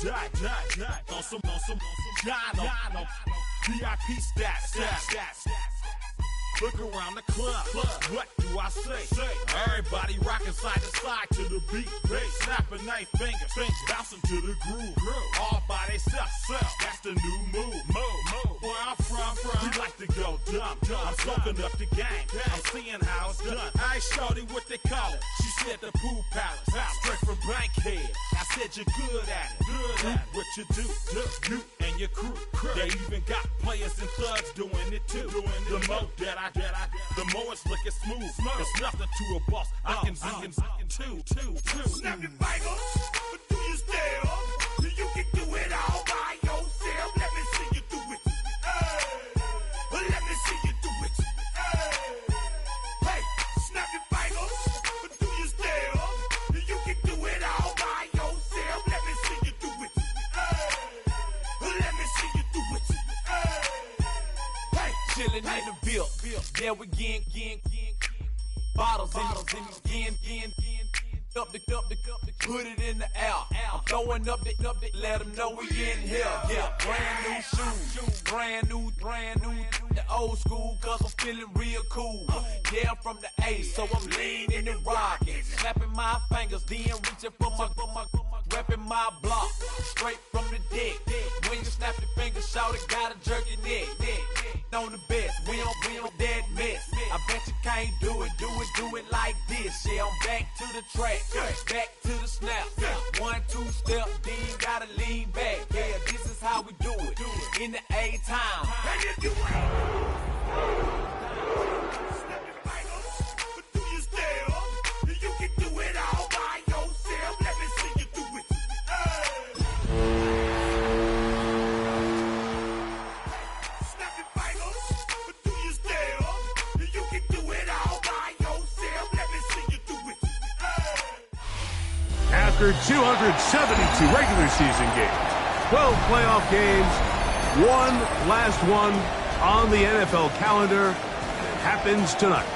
On some Dino. VIP stats. Look around the club. What do I say? Everybody rocking side to side to the beat. Snapping their fingers, bouncing to the groove. All by themselves. That's the new move. Where I'm from, we like to go dumb. I'm soaking up the game. I'm seeing how it's done. I ain't shorty what they call it. She said the pool palace. Straight from Bankhead. I said you're good at it. What you do, you and your crew. They even got players and thugs doing it too. The more that I the more it's looking smooth. It's nothing to a boss. I can two. Snap your fingers, but do you still? You can do it all by yourself. Let me see you do it. Let me see you do it. Hey, snap your fingers, but do you still? You can do it all by yourself. Let me see you do it. Let me see you do it. Hey, chillin' in the bill. Yeah, we again. Bottles in again. Up the put it in the air. I'm throwing up the, let them know we in here. Yeah, brand new shoes, brand new. The old school, cause I'm feeling real cool. Yeah, I'm from the A, so I'm leaning and rocking. Snapping my fingers, then reaching for my repping my block. Straight from the deck. When you snap your fingers, shout it, gotta jerk your neck. On the best, we don't dead mess. I bet you can't do it like this. Yeah, I'm back to the track, back to the snap. 1, 2 step, then gotta lean back. Yeah, this is how we do it. In the A time. and if you ain't, snap your fingers, but do you still? You can do it all by yourself. Let me see you do it. Snap your fingers, but do you still? You can do it all by yourself. Let me see you do it. After 272 regular season games, 12 playoff games, one last one on the NFL calendar, and it happens tonight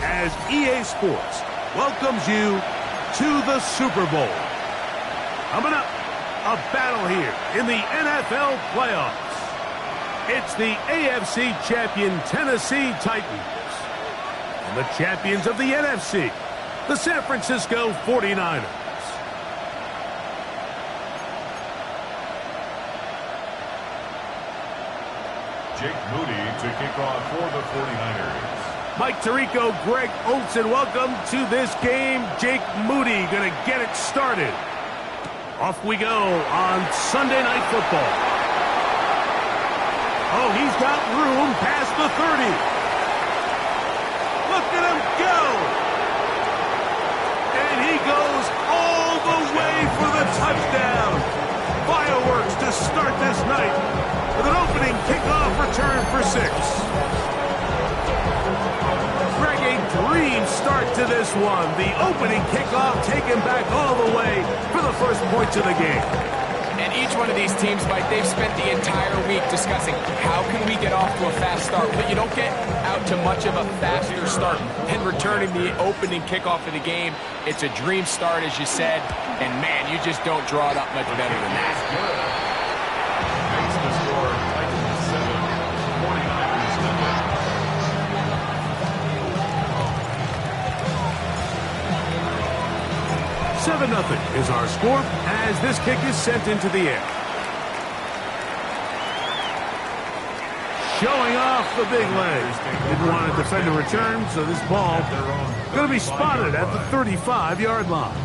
as EA Sports welcomes you to the Super Bowl. Coming up, a battle here in the NFL playoffs. It's the AFC champion Tennessee Titans and the champions of the NFC, the San Francisco 49ers. Jake Moody to kick off for the 49ers. Mike Tirico, Greg Olsen, welcome to this game. Jake Moody going to get it started. Off we go on Sunday Night Football. Oh, he's got room past the 30. Look at him go. And he goes all the way for the touchdown. Fireworks to start this night with an opening kickoff return for 6. Greg, a dream start to this one. The opening kickoff taken back all the way for the first points of the game. And each one of these teams, Mike, they've spent the entire week discussing how can we get off to a fast start. But you don't get out to much of a faster start than returning the opening kickoff of the game. It's a dream start, as you said. And, man, you just don't draw it up much better than that. Makes the score Titans 7, 49ers nothing. Seven 0 is our score as this kick is sent into the air. Showing off the big legs. Didn't want to defend a return, so this ball going to be spotted at the 35-yard line.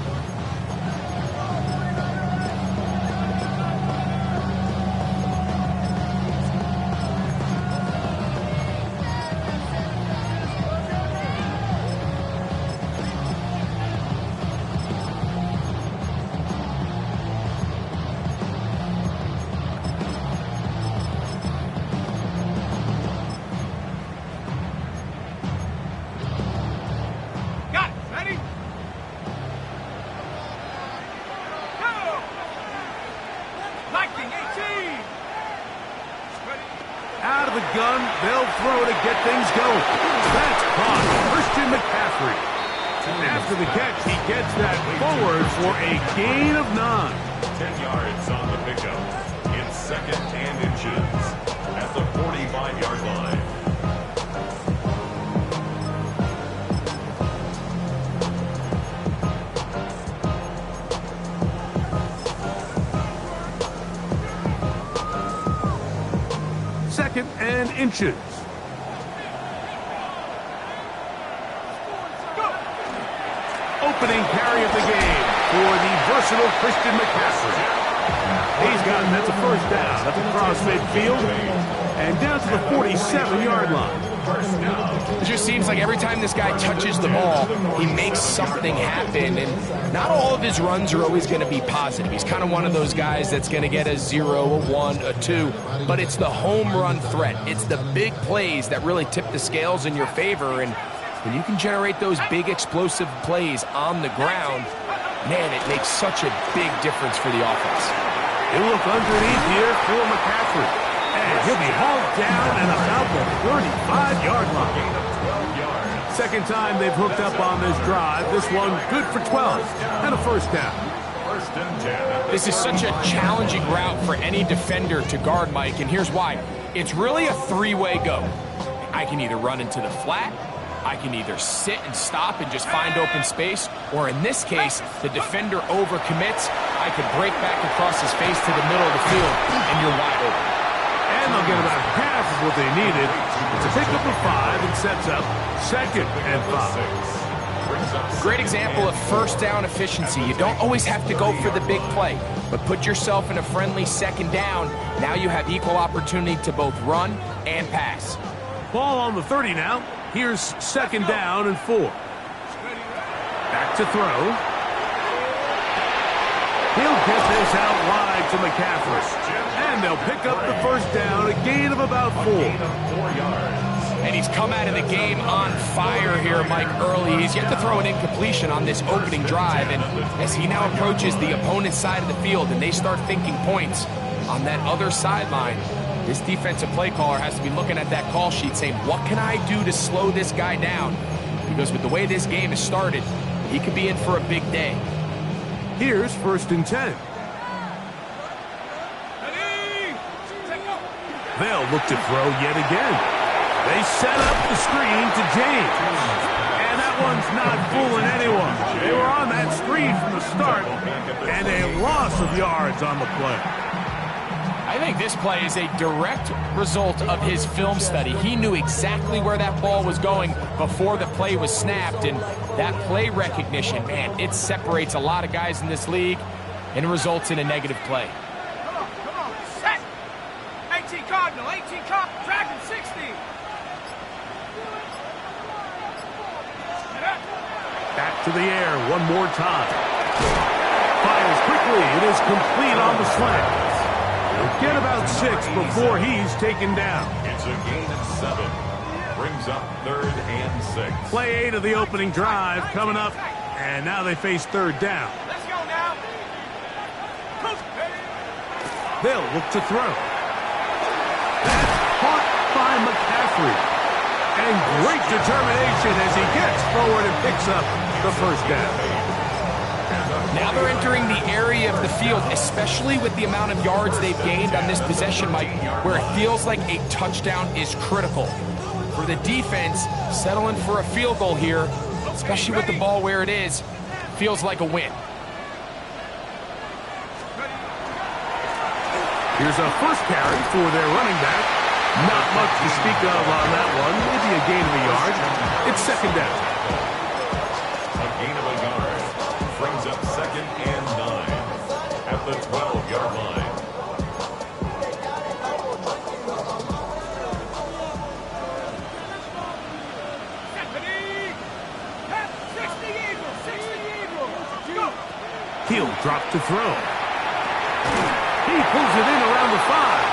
Out of the gun, they'll throw to get things going. That's caught. Christian McCaffrey. And after the catch, he gets that forward for a gain of 9. 10 yards on the pickup. It's 2nd and inches at the 45-yard line. Second and inches. Opening carry of the game for the versatile Christian McCaffrey. That's a first down. That's across midfield and down to the 47-yard line. It just seems like every time this guy touches the ball, he makes something happen, and not all of his runs are always going to be positive. He's kind of one of those guys that's going to get a 0, a 1, a 2, but it's the home run threat. It's the big plays that really tip the scales in your favor, and when you can generate those big explosive plays on the ground, man, it makes such a big difference for the offense. He'll look underneath here for McCaffrey. And he'll be hauled down at about the 35-yard line. Second time they've hooked up on this drive. This one good for 12 and a first down. This is such a challenging route for any defender to guard, Mike, and here's why. It's really a three-way go. I can either run into the flat, I can either sit and stop and just find open space, or in this case, the defender overcommits. I could break back across his face to the middle of the field, and you're wide open. And they'll get about half of what they needed. It's a pickup of 5 and sets up 2nd and 5. Great example of first down efficiency. You don't always have to go for the big play, but put yourself in a friendly second down. Now you have equal opportunity to both run and pass. Ball on the 30 now. Here's 2nd down and 4. Back to throw. He'll get this out wide to McCaffrey. And they'll pick up the first down, a gain of about 4. And he's come out of the game on fire here, Mike, early. He's yet to throw an incompletion on this opening drive. And as he now approaches the opponent's side of the field and they start thinking points on that other sideline, this defensive play caller has to be looking at that call sheet saying, what can I do to slow this guy down? Because with the way this game has started, he could be in for a big day. Here's 1st and 10. They'll look to throw yet again. They set up the screen to James. And that one's not fooling anyone. They were on that screen from the start, and a loss of yards on the play. I think this play is a direct result of his film study. He knew exactly where that ball was going before the play was snapped, and that play recognition, man, it separates a lot of guys in this league and results in a negative play. Come on, set! 18 Cardinal, 18 Cardinal, Dragon 60! Back to the air one more time. Fires quickly. It is complete on the slant. He'll get about 6 before he's taken down. It's a gain of 7. Brings up 3rd and 6. Play 8 of the opening drive coming up, and now they face 3rd down. Let's go now! They'll look to throw. That's caught by McCaffrey. And great determination as he gets forward and picks up the first down. Now they're entering the area of the field, especially with the amount of yards they've gained on this possession, Mike, where it feels like a touchdown is critical. For the defense, settling for a field goal here, especially with the ball where it is, feels like a win. Here's a first carry for their running back. Not much to speak of on that one. Maybe a gain of a yard. It's 2nd down. A gain of a yard. Brings up 2nd and 9 at the 12-yard line. He'll drop to throw. He pulls it in around the 5.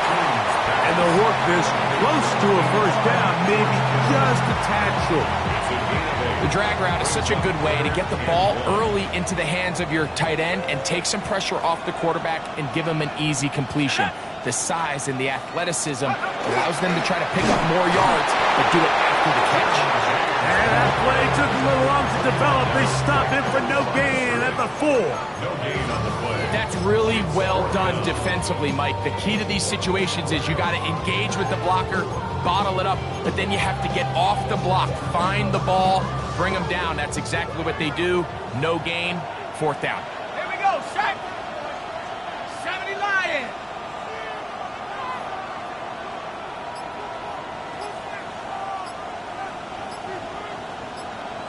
And they'll work this close to a first down, maybe just a tad short. The drag route is such a good way to get the ball early into the hands of your tight end and take some pressure off the quarterback and give him an easy completion. The size and the athleticism allows them to try to pick up more yards, but do it after the catch. And that play took a little long to develop. They stopped it for no gain at the 4. No gain on the play. That's really well done defensively, Mike. The key to these situations is you got to engage with the blocker, bottle it up, but then you have to get off the block, find the ball, bring them down. That's exactly what they do. No gain, 4th down. Here we go, Shaq. 70 Lions.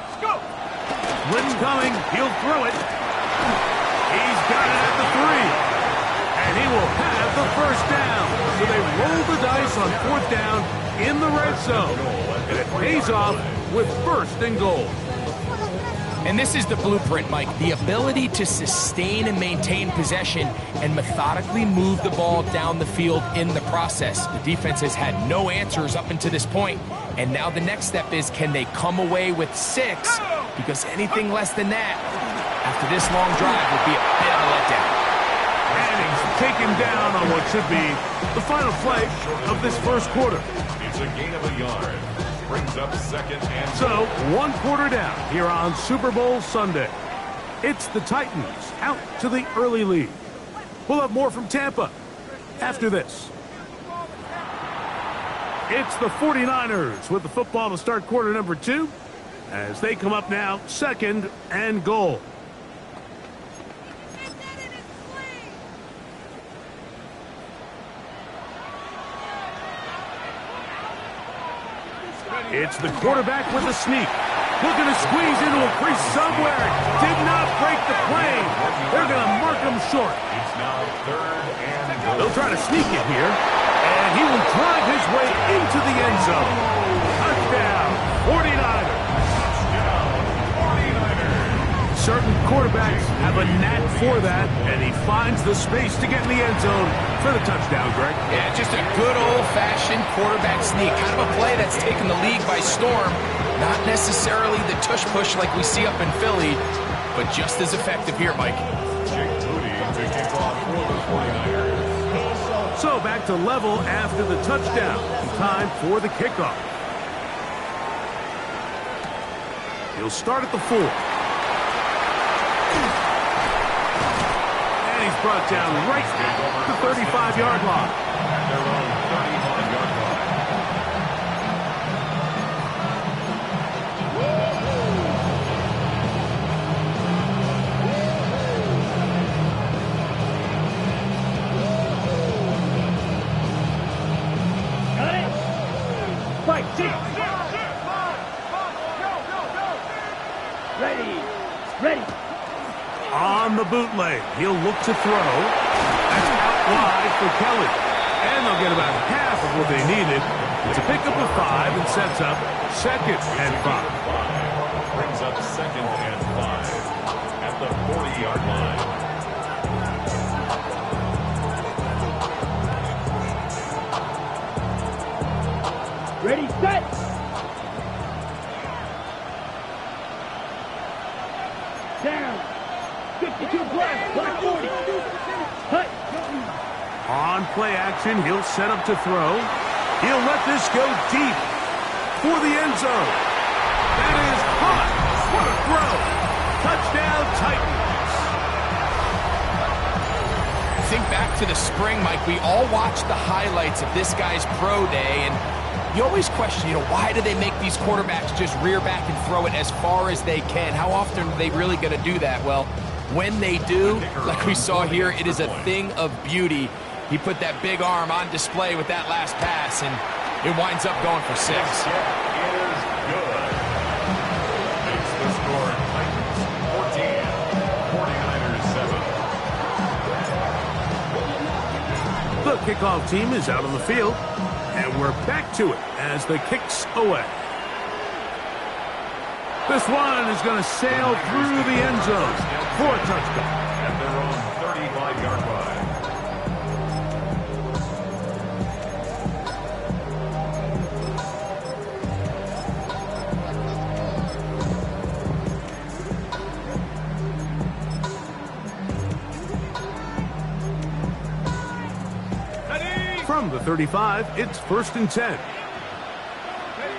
Let's go. Blitz coming. He'll throw it. He's got it at the 3. And he will have the 1st down. So they roll the dice on 4th down in the red zone. And it pays off with 1st and goal. And this is the blueprint, Mike. The ability to sustain and maintain possession and methodically move the ball down the field in the process. The defense has had no answers up until this point. And now the next step is, can they come away with 6? Because anything less than that, after this long drive, would be a bit of a letdown. And he's taken down on what should be the final play of this 1st quarter. It's a gain of a yard. Brings up 2nd and So, 1 quarter down here on Super Bowl Sunday. It's the Titans out to the early lead. We'll have more from Tampa after this. It's the 49ers with the football to start quarter number 2 as they come up now 2nd and goal. It's the quarterback with a sneak. Looking to squeeze into a crease somewhere. Did not break the plane. They're going to mark him short. it's now 3rd and goal. They'll try to sneak it here. And he will drive his way into the end zone. Touchdown, 49ers. Certain quarterbacks have a knack for that, and he finds the space to get in the end zone for the touchdown, Greg. Yeah, just a good old-fashioned quarterback sneak. Kind of a play that's taken the league by storm. Not necessarily the tush-push like we see up in Philly, but just as effective here, Mike. Jake Moody to kick off for the 49ers. So back to level after the touchdown. Time for the kickoff. He'll start at the 4. And he's brought down right at the 35-yard line. At their own 35-yard line. Fight, six. Ready. On the bootleg, he'll look to throw. That's out wide for Kelly. And they'll get about half of what they needed to pick up a 5 and sets up 2nd and 5. Brings up 2nd and 5 at the 40-yard line. Ready, set. Down. 52 plus, block 40. Hut. On play action, he'll set up to throw. He'll let this go deep for the end zone. That is hot. What a throw. Touchdown, Titans. Think back to the spring, Mike. We all watched the highlights of this guy's pro day, and you always question, why do they make these quarterbacks just rear back and throw it as far as they can? How often are they really going to do that? Well, when they do, like we saw here, it is a thing of beauty. He put that big arm on display with that last pass, and it winds up going for 6. Is good. Makes the score Titans 14, 49ers 7. The kickoff team is out on the field, and we're back to it as the kick's away. This one is going to sail through the end zone for a touchdown. At their own 35-yard line. From the 35, it's 1st and 10.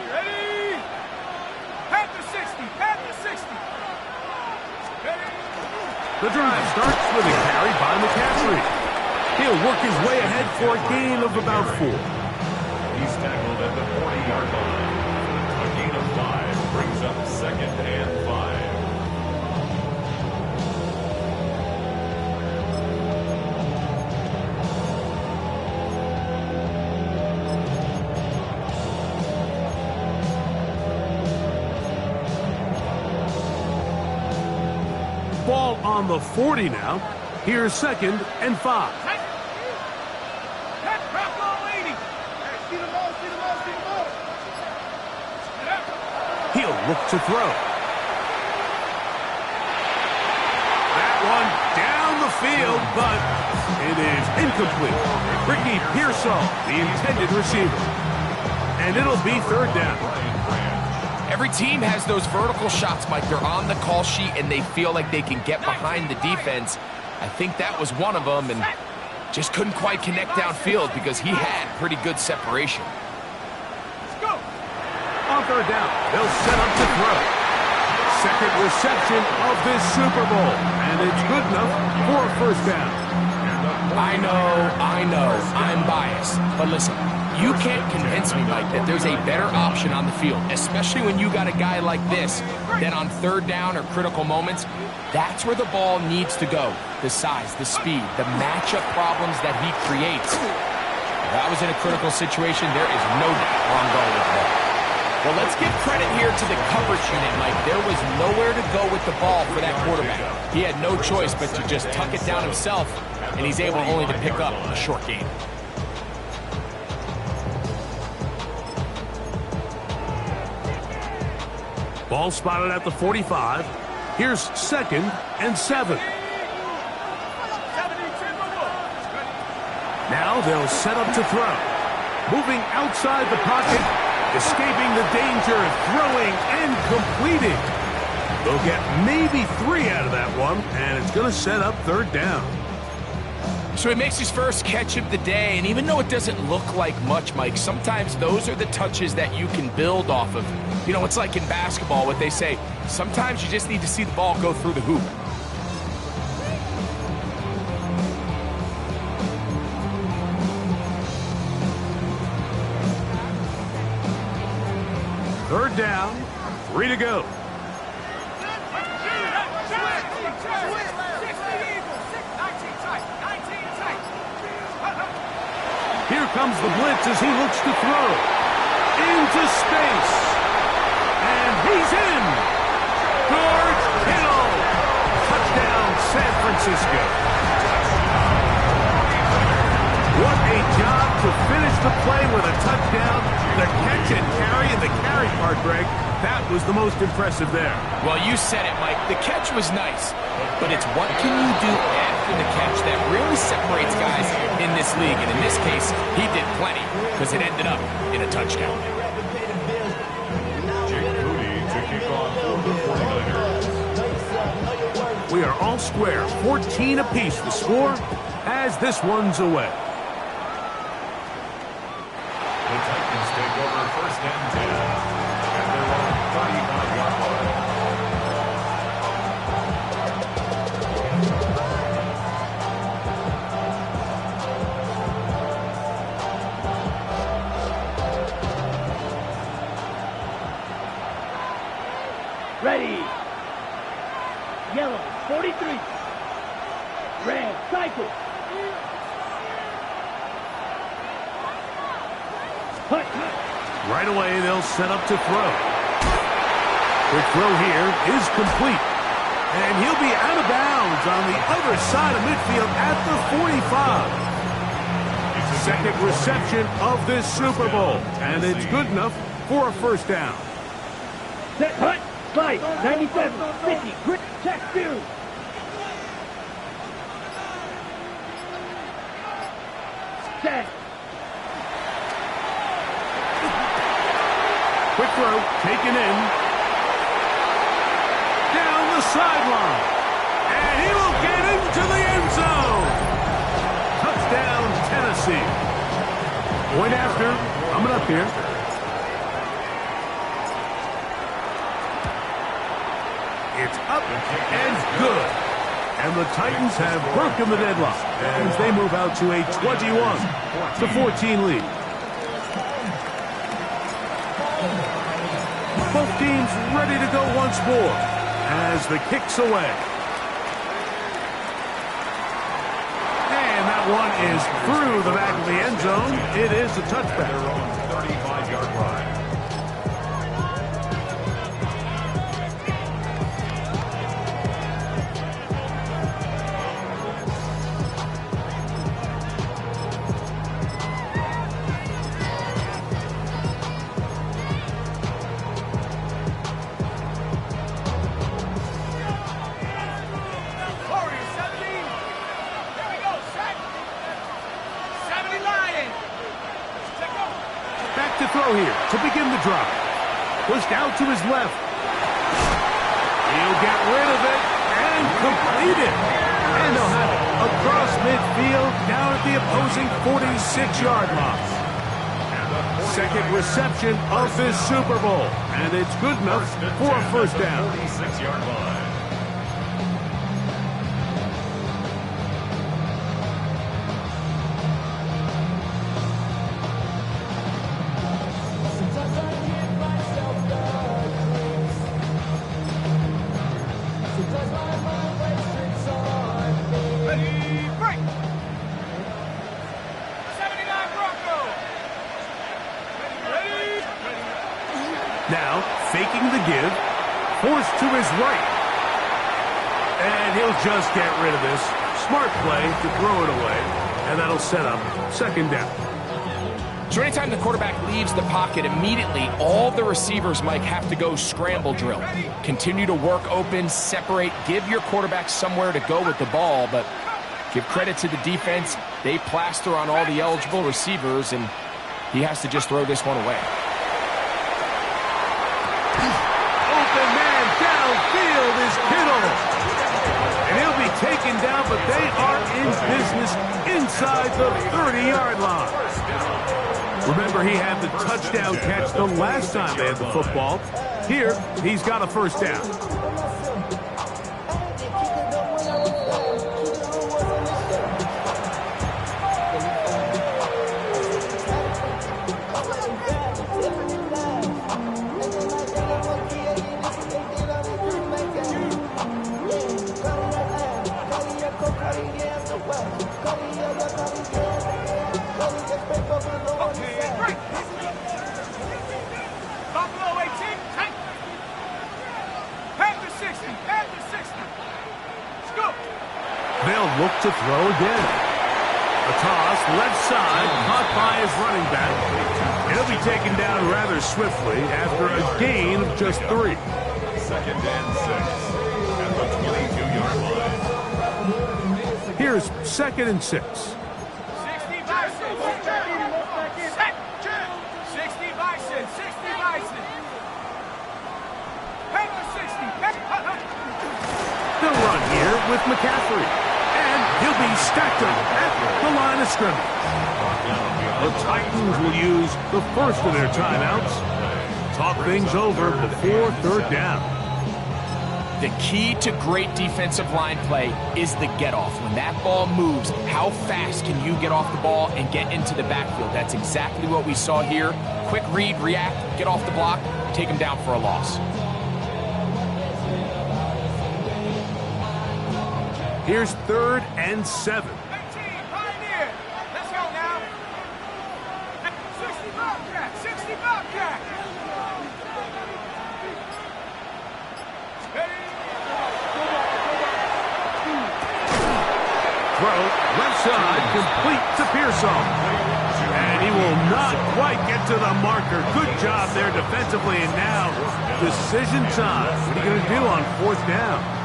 Ready. At the 60. The drive starts with a carry by McCaffrey. He'll work his way ahead for a gain of about 4. He's tackled at the 40-yard line. A gain of 5 brings up 2nd and 5. Ball on the 40 now. Here's 2nd and 5. He'll look to throw. That one down the field, but it is incomplete. Ricky Pearsall, the intended receiver. And it'll be 3rd down. Every team has those vertical shots, Mike. They're on the call sheet, and they feel like they can get behind the defense. I think that was one of them, and just couldn't quite connect downfield because he had pretty good separation. On 3rd down, they'll set up to throw. 2nd reception of this Super Bowl, and it's good enough for a 1st down. I know, I'm biased, but listen, you can't convince me, Mike, that there's a better option on the field, especially when you got a guy like this, that on 3rd down or critical moments, that's where the ball needs to go. The size, the speed, the matchup problems that he creates. If I was in a critical situation, there is no doubt where I'm going with the ball. Well, let's give credit here to the coverage unit, Mike. There was nowhere to go with the ball for that quarterback. He had no choice but to just tuck it down himself, and he's able only to pick up a short gain. Ball spotted at the 45. Here's 2nd and 7. Now they'll set up to throw. Moving outside the pocket, escaping the danger, throwing and completing. They'll get maybe 3 out of that one, and it's going to set up 3rd down. So he makes his first catch of the day, and even though it doesn't look like much, Mike, sometimes those are the touches that you can build off of. You know, it's like in basketball, what they say, sometimes you just need to see the ball go through the hoop. Third down, 3 to go. Here comes the blitz as he looks to throw. Into space. And he's in. George Kittle. Touchdown, San Francisco. What a job to finish the play with a touchdown. The catch and carry, and the carry part, Greg, that was the most impressive there. Well, you said it, Mike. The catch was nice, but it's what can you do after the catch that really separates guys in this league. And in this case, he did plenty because it ended up in a touchdown. We are all square, 14 apiece the score as this one's away. The Titans take over 1st and 10 at their own 35-yard line. Ready. Yellow, 43. Red, cycle. Hut. Right away, they'll set up to throw. Quick throw here is complete. And he'll be out of bounds on the other side of midfield at the 45. Second reception of this Super Bowl. And it's good enough for a 1st down. Set, hut. Slide, 97, 50, grit, check, 2. Set. Quick throw, taken in. Down the sideline. And he will get into the end zone. Touchdown, Tennessee. Point after, coming up here. It's up and good. And the Titans have broken the deadlock as they move out to a 21-14 lead. Both teams ready to go once more as the kick's away. And that one is through the back of the end zone. It is a touchback. Their own 35-yard line. To throw here to begin the drive. Pushed out to his left. He'll get rid of it and complete it. And they'll have it across midfield down at the opposing 46-yard line. Second reception of this Super Bowl. And it's good enough for a first down. 46-yard line. Now, faking the give, forced to his right. And he'll just get rid of this. Smart play to throw it away, and that'll set up second down. So anytime the quarterback leaves the pocket, immediately all the receivers, Mike, have to go scramble drill. Continue to work open, separate, give your quarterback somewhere to go with the ball, but give credit to the defense. They plaster on all the eligible receivers, and he has to just throw this one away. Open man downfield is Kittle. And he'll be taken down, but they are in business inside the 30-yard line. Remember, he had the touchdown catch the last time they had the football. Here, he's got a first down. They'll look to throw again. A toss, left side, caught by his running back. He'll be taken down rather swiftly after a gain of just 3. Second and 6 at the 22-yard line. Here's second and 6. 60 Bison. 60 Bison. 60 Bison. Head to 60. They'll run here with McCaffrey. And he'll be stacked up at the line of scrimmage. The Titans will use the first of their timeouts. Talk things over before third down. The key to great defensive line play is the get-off. When that ball moves, how fast can you get off the ball and get into the backfield? That's exactly what we saw here. Quick read, react, get off the block, take him down for a loss. Here's third and 7. 18, Pioneer. Let's go now. 60 Bobcat. 60 Bobcat. Throw, left side, complete to Pearsall. And he will not quite get to the marker. Good job there defensively, and now decision time. What are you going to do on fourth down?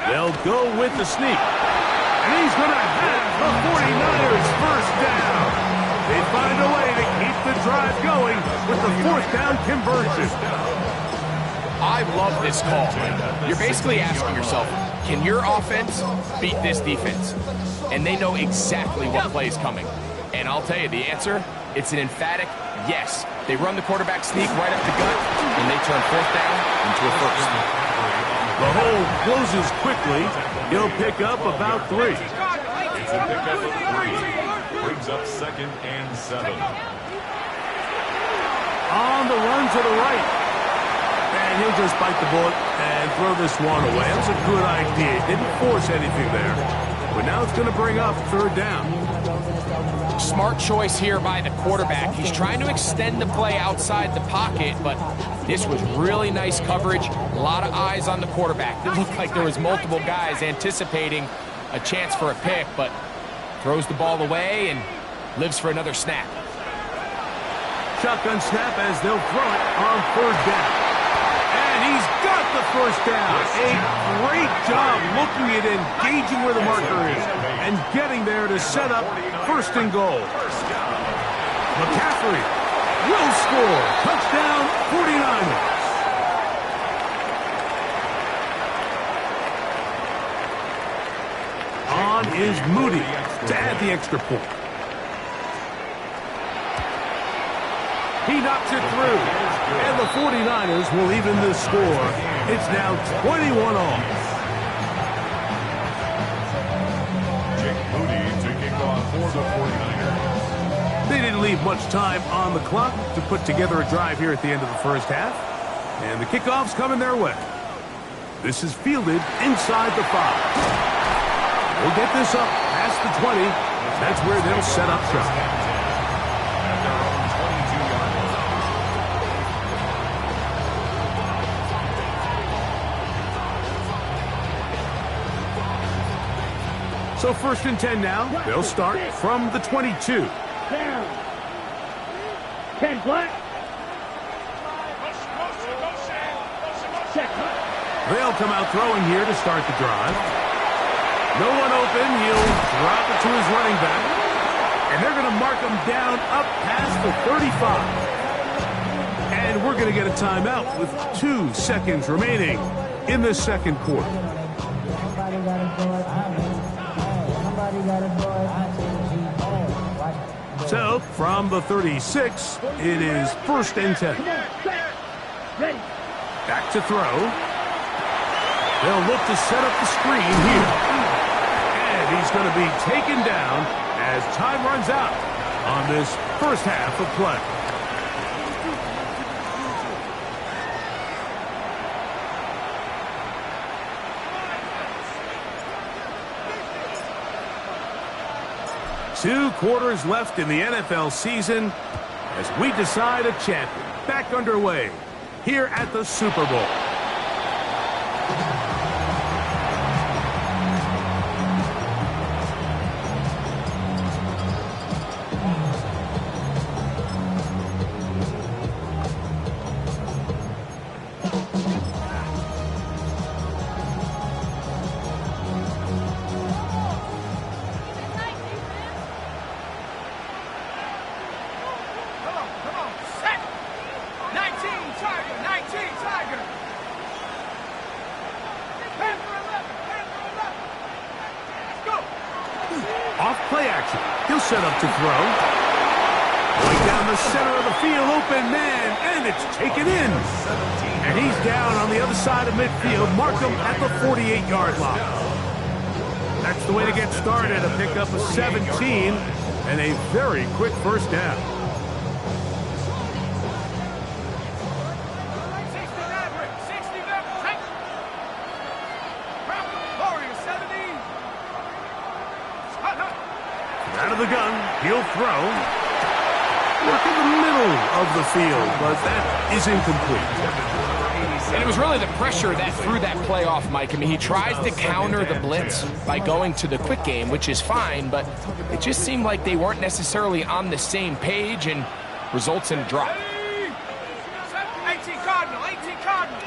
They'll go with the sneak. And he's going to have the 49ers first down. They find a way to keep the drive going with the fourth down conversion. I love this call. You're basically asking yourself, can your offense beat this defense? And they know exactly what play is coming. And I'll tell you the answer, it's an emphatic yes. They run the quarterback sneak right up the gut, and they turn fourth down into a first. The hole closes quickly. He'll pick up about 3. It's a pickup of 3. Brings up 2nd and 7. On the run to the right. And he'll just bite the bullet and throw this one away. That's a good idea. Didn't force anything there. But now it's going to bring up 3rd down. Smart choice here by the quarterback. He's trying to extend the play outside the pocket, but this was really nice coverage. A lot of eyes on the quarterback. It looked like there was multiple guys anticipating a chance for a pick, but throws the ball away and lives for another snap. Shotgun snap as they'll throw it on 3rd down. And he's got the 1st down. A great job looking at engaging where the marker is and getting there to set up 1st and goal. McCaffrey will score. Touchdown, 49ers. On is Moody to add the extra point. He knocks it through. And the 49ers will even the score. It's now 21 all. Jake Moody to kick off for the 49ers. They didn't leave much time on the clock to put together a drive here at the end of the 1st half. And the kickoff's coming their way. This is fielded inside the 5. We'll get this up past the 20. That's where they'll set up shop. So 1st and 10 now. They'll start from the 22. Down. 10 black. Check. They'll come out throwing here to start the drive. No one open. He'll drop it to his running back. And they're going to mark him down up past the 35. And we're going to get a timeout with 2 seconds remaining in the 2nd quarter. So, from the 36, it is 1st and 10. Back to throw. They'll look to set up the screen here. And he's going to be taken down as time runs out on this 1st half of play. Two quarters left in the NFL season as we decide a champion. Back underway here at the Super Bowl. Off play action. He'll set up to throw. Going down the center of the field, open man, and it's taken in. And he's down on the other side of midfield. Mark him at the 48-yard line. That's the way to get started. A pickup of 17 and a very quick 1st down. Out of the gun, he'll throw. Work in the middle of the field, but that is incomplete. And it was really the pressure that threw that play off, Mike. I mean, he tries to counter the blitz by going to the quick game, which is fine, but it just seemed like they weren't necessarily on the same page and results in a drop. 18 Cardinal, 18 Cardinal.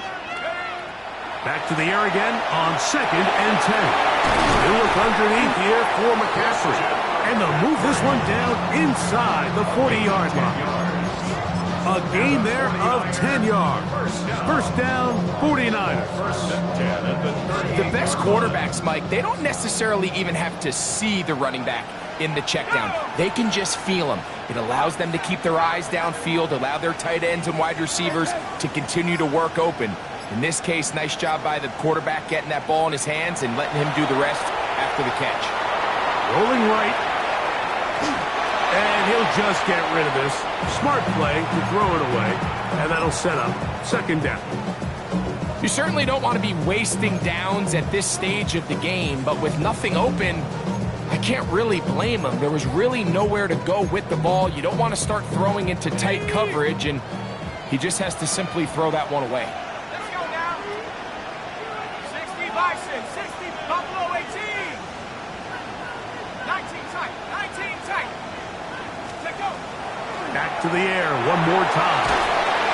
Back to the air again on 2nd and 10. They'll look underneath here for McCaffrey. And they'll move this one down inside the 40-yard line. A gain there of 10 yards. 1st down, 49ers. The best quarterbacks, Mike, they don't necessarily even have to see the running back in the check down. They can just feel him. It allows them to keep their eyes downfield, allow their tight ends and wide receivers to continue to work open. In this case, nice job by the quarterback getting that ball in his hands and letting him do the rest after the catch. Rolling right. And he'll just get rid of this. Smart play to throw it away. And that'll set up second down. You certainly don't want to be wasting downs at this stage of the game, but with nothing open, I can't really blame him. There was really nowhere to go with the ball. You don't want to start throwing into tight coverage, and he just has to simply throw that one away. Let's go now. 60 Bison, 60 Buffalo 18. 19 tight, 19 tight. Let go. Back to the air one more time.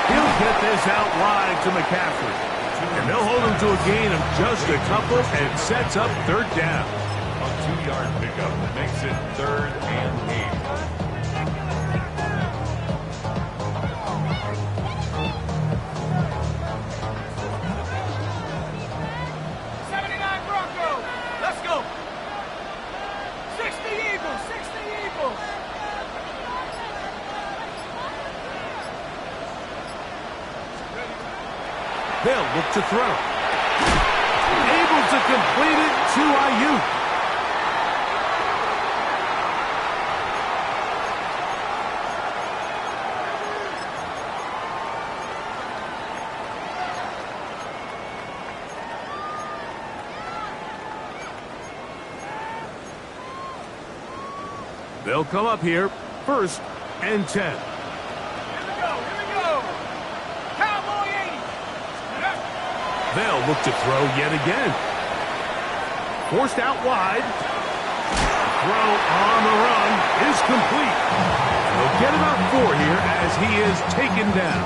He'll get this out wide to McCaffrey. And they'll hold him to a gain of just a couple and sets up third down. A 2-yard pickup makes it 3rd and 8. They'll look to throw. Able to complete it to Ayuk. They'll come up here, 1st and 10. They'll look to throw yet again. Forced out wide. Throw on the run is complete. They'll get about 4 here as he is taken down.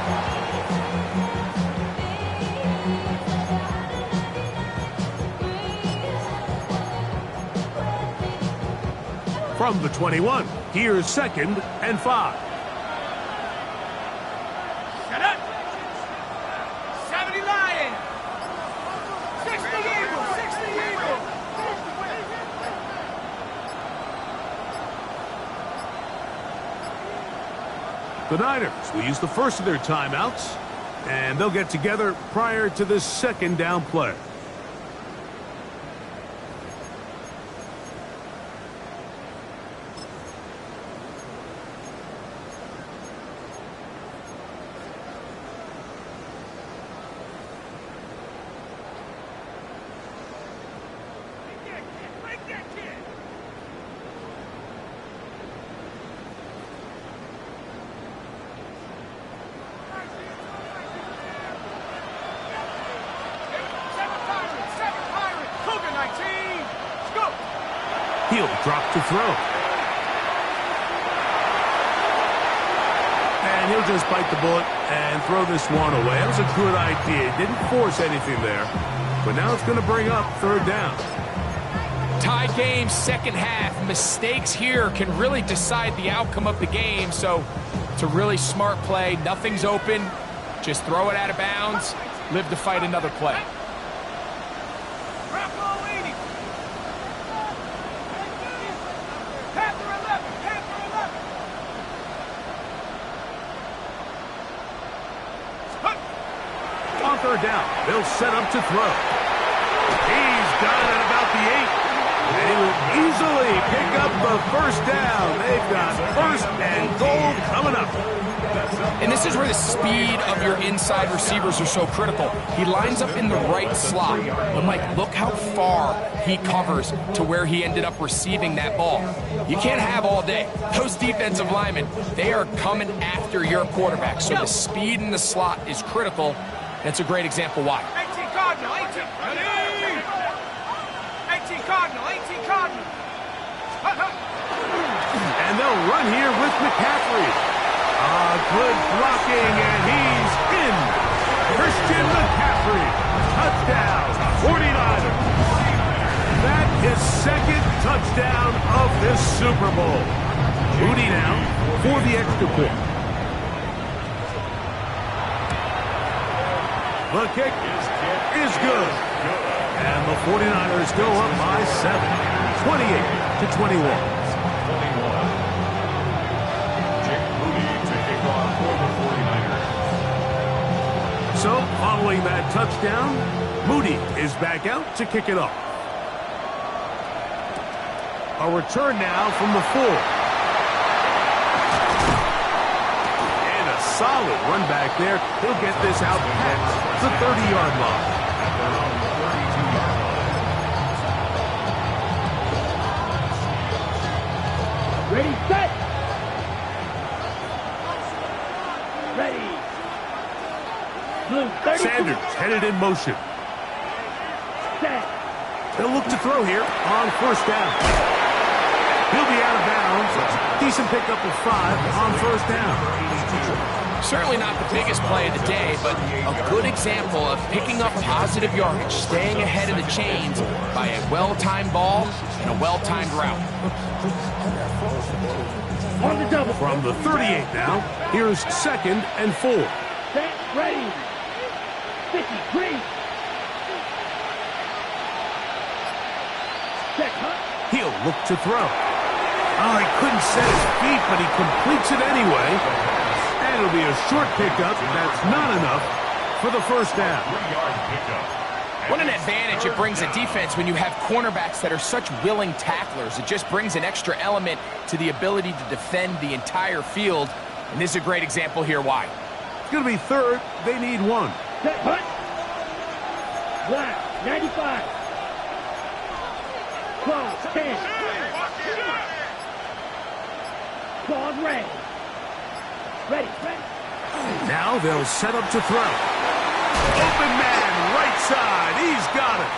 From the 21, here's 2nd and 5. The Niners will use the first of their timeouts, and they'll get together prior to this 2nd down play. He'll drop to throw. And he'll just bite the bullet and throw this one away. That was a good idea. Didn't force anything there. But now it's going to bring up 3rd down. Tie game, 2nd half. Mistakes here can really decide the outcome of the game. So it's a really smart play. Nothing's open. Just throw it out of bounds. Live to fight another play. On 3rd down, they'll set up to throw. He's got it at about the 8. And he will easily pick up the 1st down. They've got 1st and goal coming up. And this is where the speed of your inside receivers are so critical. He lines up in the right slot. But, Mike, look how far he covers to where he ended up receiving that ball. You can't have all day. Those defensive linemen, they are coming after your quarterback. So the speed in the slot is critical. That's a great example why. 18 Cardinal, 18. 18 Cardinal, 18 Cardinal. And they'll run here with McCaffrey. Good blocking, and he's in. Christian McCaffrey. Touchdown, 49ers. That is 2nd touchdown of this Super Bowl. Moody now for the extra point. The kick is good. And the 49ers go up by 7, 28-21. So, following that touchdown, Moody is back out to kick it off. A return now from the 4. And a solid run back there. He'll get this out past the 30-yard line. Ready, set. Ready. Blue, 30. Sanders headed in motion. Set. They'll look to throw here on first down. He'll be out of bounds. Decent pickup of 5 on first down. Certainly not the biggest play of the day, but a good example of picking up positive yardage, staying ahead of the chains by a well-timed ball and a well-timed route. On the double. From the 38 now, here's 2nd and 4. Set, ready. 53. Set, huh? He'll look to throw. Oh, he couldn't set his feet, but he completes it anyway. And it'll be a short pickup. That's not enough for the first down. 3-yard pickup. What an advantage it brings a defense when you have cornerbacks that are such willing tacklers. It just brings an extra element to the ability to defend the entire field. And this is a great example here why. It's going to be 3rd. They need 1. Set, hunt. Black, 95. 12, 10. Claws red. Ready, ready. Now they'll set up to throw. Open man, right side. He's got it.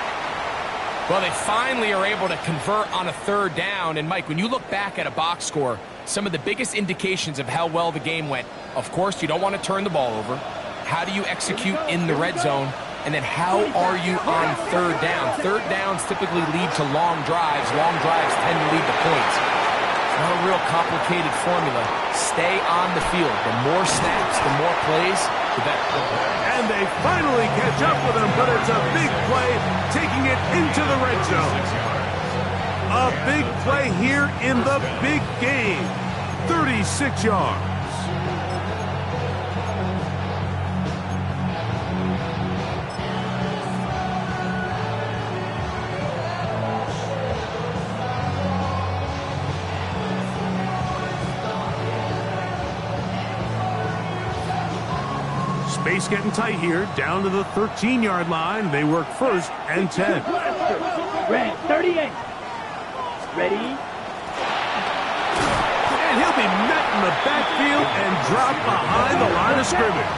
Well, they finally are able to convert on a 3rd down. And, Mike, when you look back at a box score, some of the biggest indications of how well the game went, of course, you don't want to turn the ball over. How do you execute in the red zone? And then how are you on 3rd down? 3rd downs typically lead to long drives. Long drives tend to lead to points. It's not a real complicated formula. Stay on the field. The more snaps, the more plays, the better. And they finally catch up with him, but it's a big play, taking it into the red zone. A big play here in the big game. 36 yards. Space getting tight here, down to the 13-yard line. They work 1st and 10. Red, 38. Ready. And he'll be met in the backfield and dropped behind the line of scrimmage.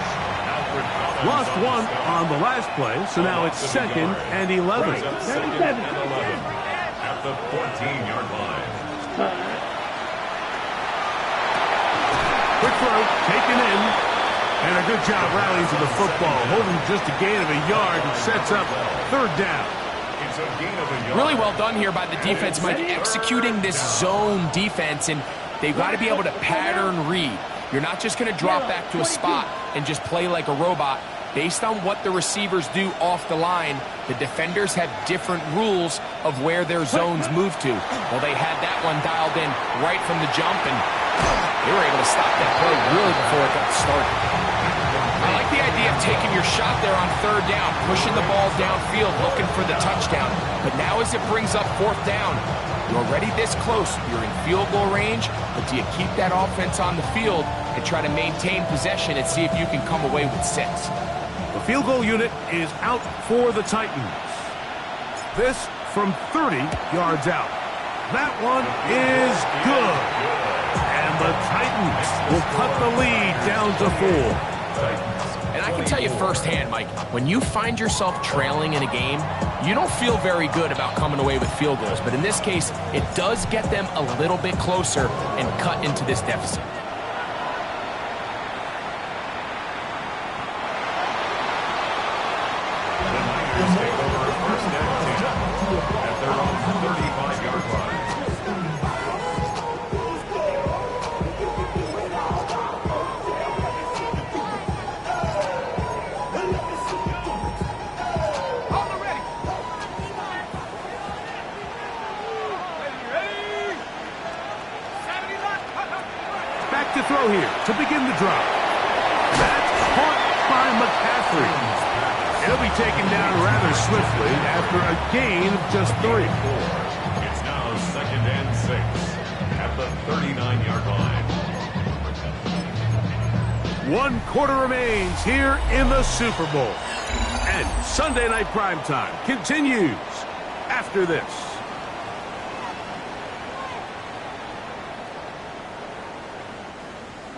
Lost 1 on the last play, so now it's 2nd and 11. 97. At the 14-yard line. Quick throw, taken in. And a good job rallying to the football, holding just a gain of a yard and sets up 3rd down. It's a gain of a yard. Really well done here by the defense, Mike, executing this zone defense, and they've got to be able to pattern read. You're not just going to drop back to a spot and just play like a robot. Based on what the receivers do off the line, the defenders have different rules of where their zones move to. Well, they had that one dialed in right from the jump, and they were able to stop that play really before it got started. I like the idea of taking your shot there on 3rd down, pushing the ball downfield, looking for the touchdown. But now as it brings up 4th down, you're already this close. You're in field goal range, but do you keep that offense on the field and try to maintain possession and see if you can come away with 6? The field goal unit is out for the Titans. This from 30 yards out. That one is good. And the Titans will cut the lead down to 4. And I can tell you firsthand, Mike, when you find yourself trailing in a game, you don't feel very good about coming away with field goals. But in this case, it does get them a little bit closer and cut into this deficit. The Niners take over 1st and 10 at their own 35-yard line. To throw here to begin the drive. That's caught by McCaffrey. He'll be taken down rather swiftly after a gain of just 3. It's now 2nd and 6 at the 39-yard line. 1 quarter remains here in the Super Bowl. And Sunday Night Primetime continues after this.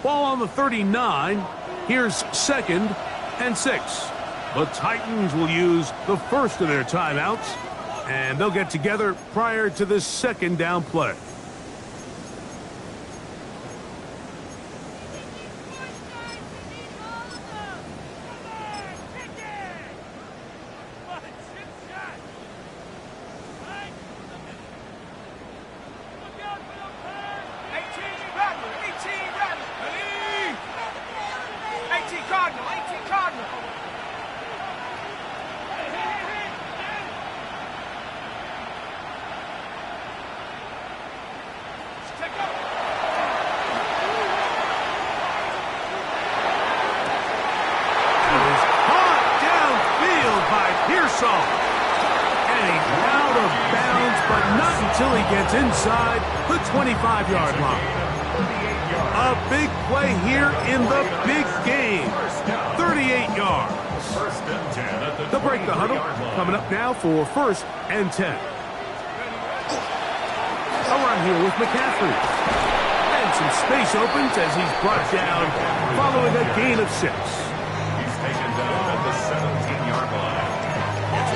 Ball on the 39. Here's 2nd and 6. The Titans will use the first of their timeouts, and they'll get together prior to this 2nd down play. And he's out of bounds, but not until he gets inside the 25-yard line. A big play here in the big game. 38 yards. They'll break the huddle. Coming up now for 1st and 10. A run here with McCaffrey. And some space opens as he's brought down following a gain of 6. He's taken down at the 17-yard line.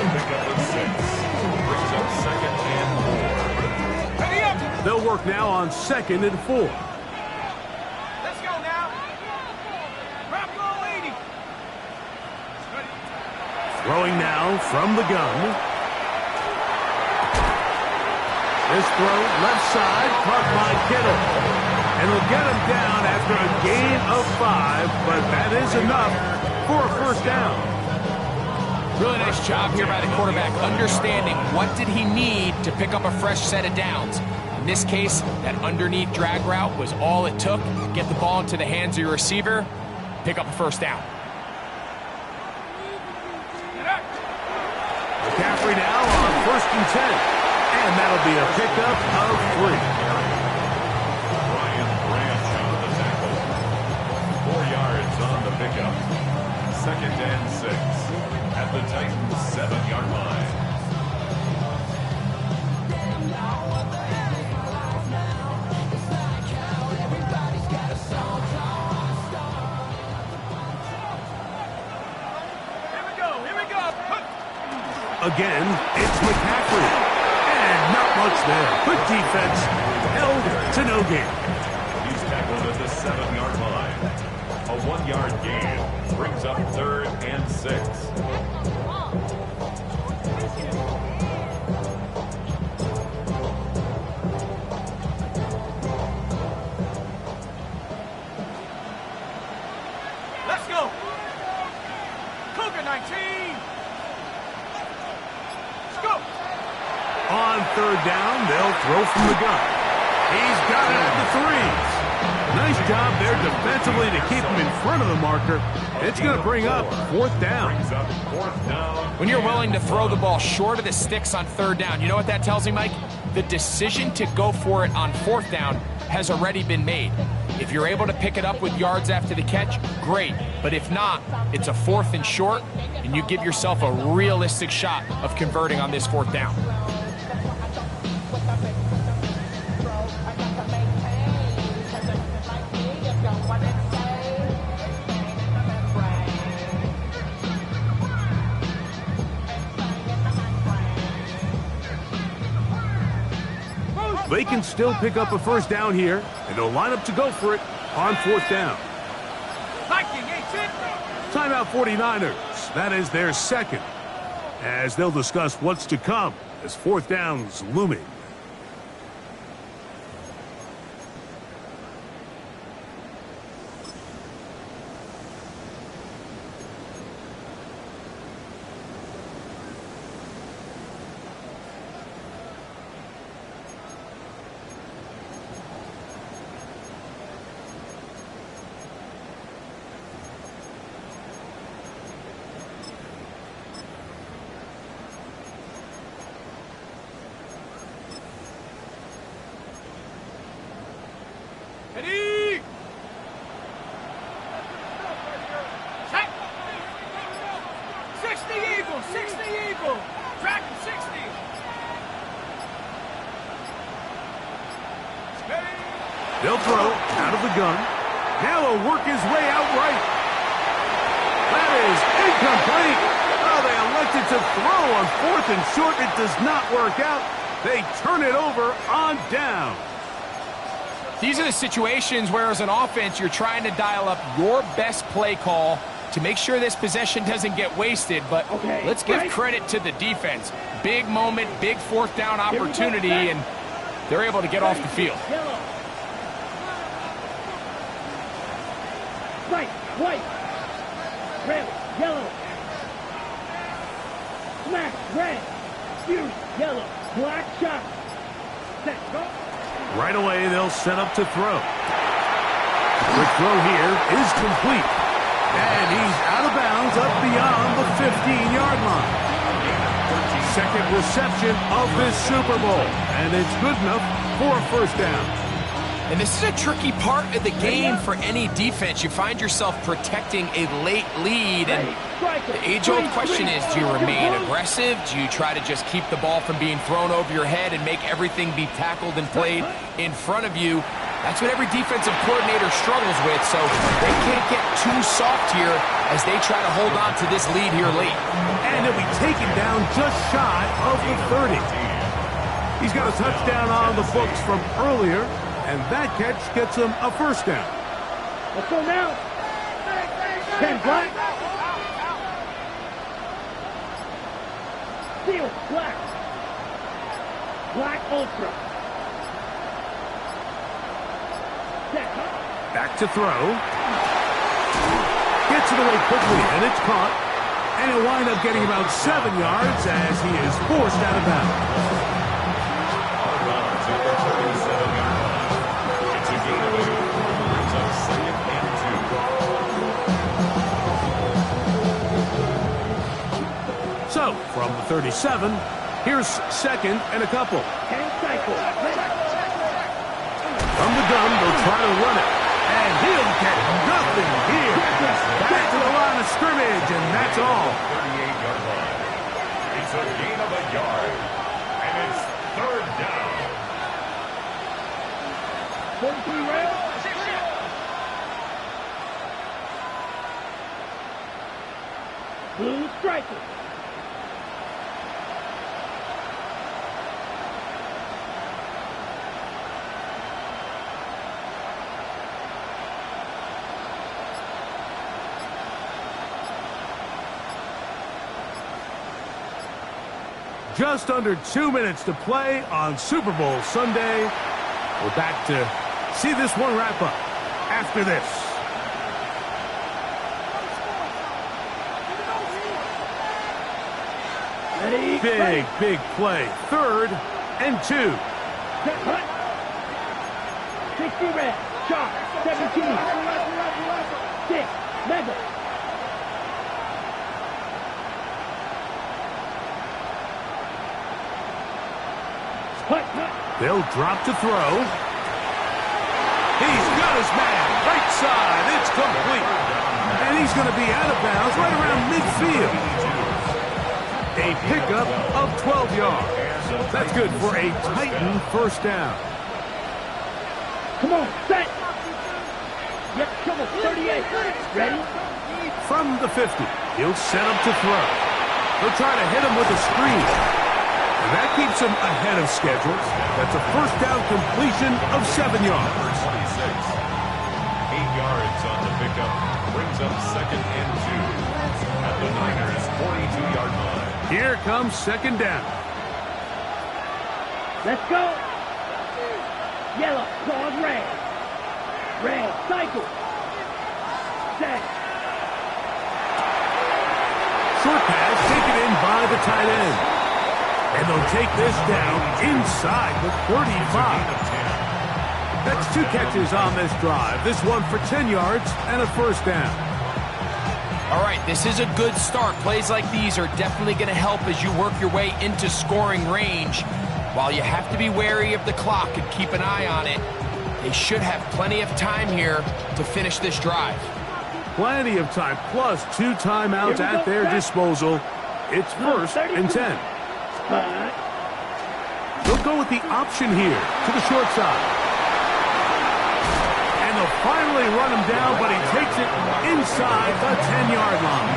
Pick up the 6. Brings up 2nd and 4. They'll work now on 2nd and 4. Let's go now. Grab goal 80. Throwing now from the gun. This throw left side caught by Kittle. And he'll get him down after a gain of 5, but that is enough for a 1st down. Really nice job here by the quarterback, understanding what did he need to pick up a fresh set of downs. In this case, that underneath drag route was all it took. Get the ball into the hands of your receiver, pick up a 1st down. McCaffrey now on 1st and 10. And that'll be a pickup of 3. Ryan Branch on the tackle. 4 yards on the pickup. 2nd and 6 at the Titans' 7-yard line. Here we go. Again, it's McCaffrey. And not much there. Good defense. Held to no gain. He's tackled at the 7-yard line. A 1-yard gain brings up 3rd and 6. Let's go. Cougar 19. Let's go. On 3rd down, they'll throw from the gun. He's got it at the 3s. Nice job there defensively to keep him in front of the marker. It's going to bring up 4th down. When you're willing to throw the ball short of the sticks on 3rd down, you know what that tells me, Mike? The decision to go for it on 4th down has already been made. If you're able to pick it up with yards after the catch, great. But if not, it's a 4th and short, and you give yourself a realistic shot of converting on this 4th down. They can still pick up a 1st down here, and they'll line up to go for it on 4th down. Timeout 49ers. That is their 2nd, as they'll discuss what's to come as 4th down's looming. They'll throw out of the gun. Now he'll work his way out right. That is incomplete. Oh, they elected to throw on 4th and short. It does not work out. They turn it over on down. These are the situations where, as an offense, you're trying to dial up your best play call to make sure this possession doesn't get wasted. But let's give credit to the defense. Big moment, big 4th down opportunity, and they're able to get off the field. Right, white, red, yellow, smash, red, huge, yellow, black shot, set, go. Right away, they'll set up to throw. The throw here is complete. And he's out of bounds up beyond the 15-yard line. Second reception of this Super Bowl, and it's good enough for a first down. And this is a tricky part of the game for any defense. You find yourself protecting a late lead, and the age-old question is, do you remain aggressive? Do you try to just keep the ball from being thrown over your head and make everything be tackled and played in front of you? That's what every defensive coordinator struggles with, so they can't get too soft here as they try to hold on to this lead here late. And he'll be taken down just shy of the 30. He's got a touchdown on the books from earlier, and that catch gets him a first down. Let's go now. 10 black. Steel, black. Black ultra. Back to throw. Gets it away quickly, and it's caught. And he'll wind up getting about 7 yards as he is forced out of bounds. So, from the 37, here's second and a couple. From the gun, they'll try to run it. And he'll get nothing here. Back to the line of scrimmage, and that's all. 38-yard line. It's a gain of a yard. And it's third down. 43 rounds. Blue striker. Just under 2 minutes to play on Super Bowl Sunday. We're back to see this one wrap up after this. Ready? Big play. 3rd and 2. Set, hut. 60 red. Shot. 17. 6. Mega. They'll drop to throw. He's got his man. Right side. It's complete. And he's going to be out of bounds right around midfield. A pickup of 12 yards. That's good for a Titan first down. Come on, set. Yep, come on, 38. Ready? From the 50, he'll set up to throw. They'll try to hit him with a screen. And that keeps him ahead of schedule. That's a first down completion of 7 yards. 26. 8 yards on the pickup. Brings up second and 2. At the Niners' 42-yard line. Here comes second down. Let's go. Yellow, cross red. Red, cycle. Set. Short pass taken in by the tight end. And they'll take this down inside the 35. That's 2 catches on this drive. This one for 10 yards and a first down. All right, this is a good start. Plays like these are definitely going to help as you work your way into scoring range. While you have to be wary of the clock and keep an eye on it, they should have plenty of time here to finish this drive. Plenty of time, plus 2 timeouts at their disposal. It's 1st and 10. They'll go with the option here to the short side. they'll finally run him down, but he takes it inside the 10-yard line.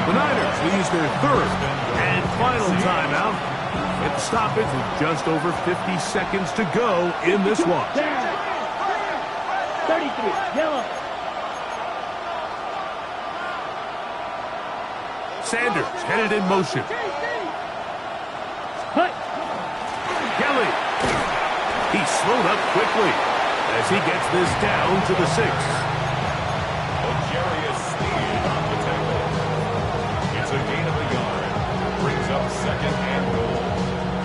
The Niners will use their third and final timeout. Get the stoppage with just over 50 seconds to go in this one. 33, yellow. Sanders headed in motion. Cut. Kelly. He slowed up quickly as he gets this down to the 6. L'Jarius Sneed on the tackle. It's a gain of a yard. Brings up second and goal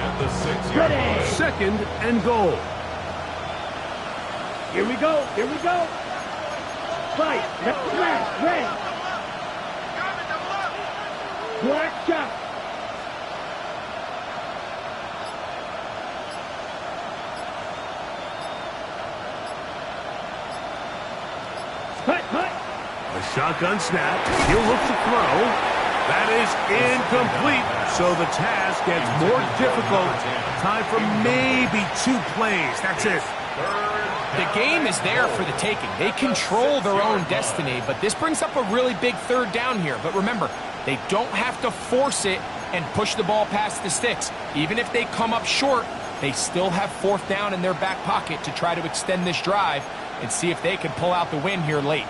at the 6-yard line. Second and goal. Here we go, here we go. Fight, left, red. Black shot. Cut. A shotgun snap. He'll look to throw. That is incomplete. So the task gets more difficult. Time for maybe 2 plays. That's it. The game is there for the taking. They control their own destiny, but this brings up a really big third down here. But remember, they don't have to force it and push the ball past the sticks. Even if they come up short, they still have 4th down in their back pocket to try to extend this drive and see if they can pull out the win here late.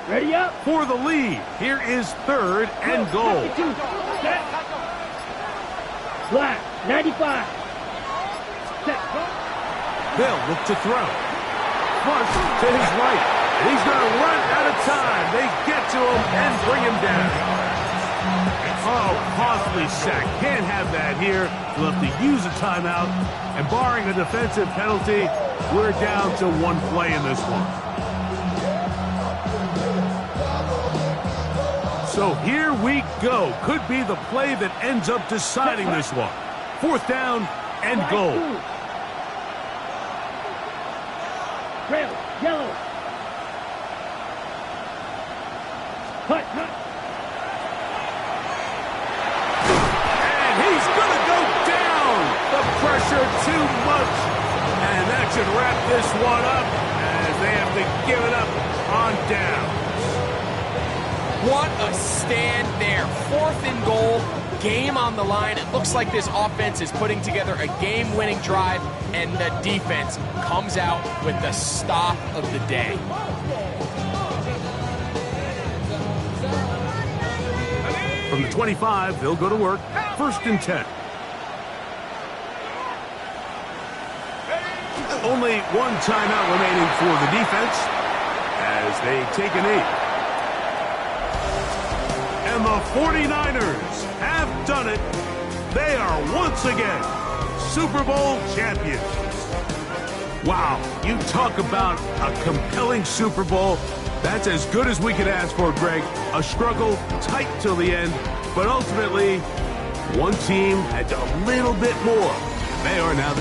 Ready up. For the lead, here is third and goal. Set. Black, 95. Set. They'll look to throw. Flush to his right. And he's going to run out of time. They get to him and bring him down. Oh, costly sack. Can't have that here. We'll have to use a timeout. And barring a defensive penalty, we're down to 1 play in this one. So here we go. Could be the play that ends up deciding this one. 4th down and goal. Trail, yellow. Cut. And he's going to go down. The pressure too much. And that should wrap this one up as they have to give it up on down. What a stand there. 4th and goal, game on the line. It looks like this offense is putting together a game-winning drive, and the defense comes out with the stop of the day. From the 25, they'll go to work. 1st and 10. Only 1 timeout remaining for the defense as they take a knee. And the 49ers have done it. They are once again Super Bowl champions. Wow, you talk about a compelling Super Bowl. That's as good as we could ask for, Greg. A struggle, tight till the end, but ultimately, one team had a little bit more. They are now the